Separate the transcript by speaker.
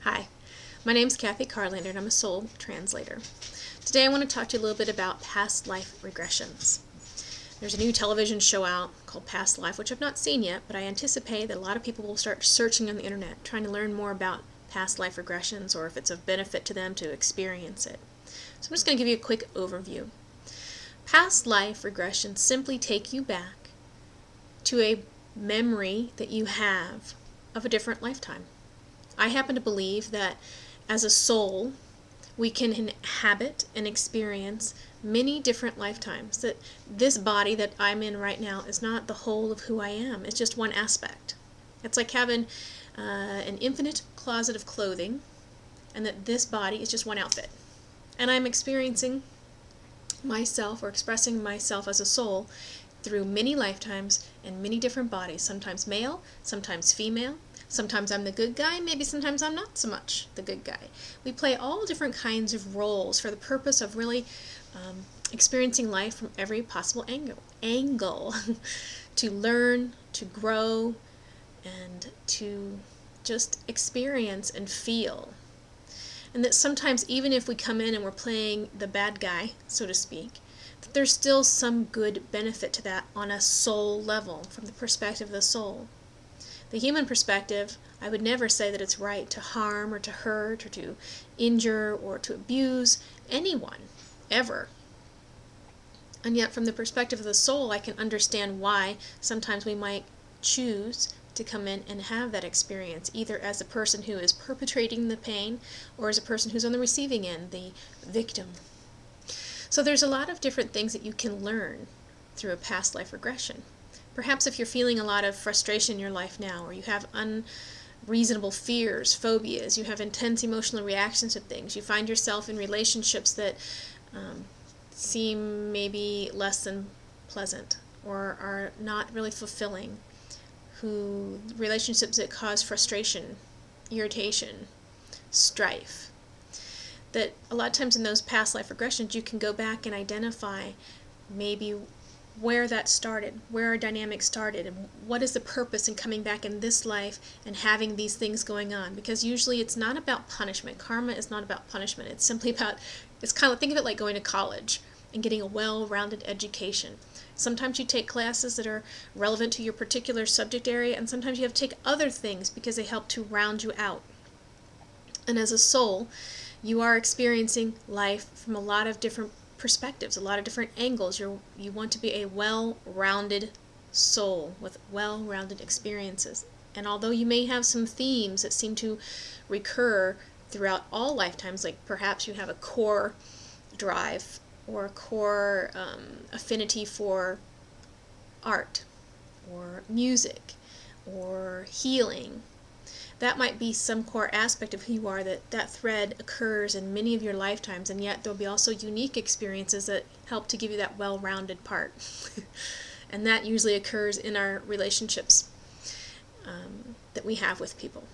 Speaker 1: Hi, my name's Kathy Carlander and I'm a soul translator. Today I want to talk to you a little bit about past life regressions. There's a new television show out called Past Life, which I've not seen yet, but I anticipate that a lot of people will start searching on the internet, trying to learn more about past life regressions or if it's of benefit to them to experience it. So I'm just going to give you a quick overview. Past life regressions simply take you back to a memory that you have of a different lifetime. I happen to believe that as a soul, we can inhabit and experience many different lifetimes. That this body that I'm in right now is not the whole of who I am. It's just one aspect. It's like having an infinite closet of clothing, and that this body is just one outfit. And I'm experiencing myself or expressing myself as a soul through many lifetimes and many different bodies, sometimes male, sometimes female. Sometimes I'm the good guy, maybe sometimes I'm not so much the good guy. We play all different kinds of roles for the purpose of really experiencing life from every possible angle to learn, to grow, and to just experience and feel. And that sometimes even if we come in and we're playing the bad guy, so to speak, that there's still some good benefit to that on a soul level, from the perspective of the soul. The human perspective, I would never say that it's right to harm or to hurt or to injure or to abuse anyone, ever. And yet from the perspective of the soul, I can understand why sometimes we might choose to come in and have that experience, either as a person who is perpetrating the pain or as a person who's on the receiving end, the victim. So there's a lot of different things that you can learn through a past life regression. Perhaps if you're feeling a lot of frustration in your life now, or you have unreasonable fears, phobias, you have intense emotional reactions to things, you find yourself in relationships that seem maybe less than pleasant or are not really fulfilling, relationships that cause frustration, irritation, strife, that a lot of times in those past life regressions you can go back and identify maybe where that started, where our dynamic started, and what is the purpose in coming back in this life and having these things going on. Because usually it's not about punishment. Karma is not about punishment. It's simply about, it's kind of, think of it like going to college and getting a well-rounded education. Sometimes you take classes that are relevant to your particular subject area, and sometimes you have to take other things because they help to round you out. And as a soul, you are experiencing life from a lot of different perspectives, a lot of different angles. You want to be a well-rounded soul with well-rounded experiences. And although you may have some themes that seem to recur throughout all lifetimes, like perhaps you have a core drive or a core affinity for art or music or healing, that might be some core aspect of who you are, that thread occurs in many of your lifetimes, and yet there'll be also unique experiences that help to give you that well-rounded part. And that usually occurs in our relationships that we have with people.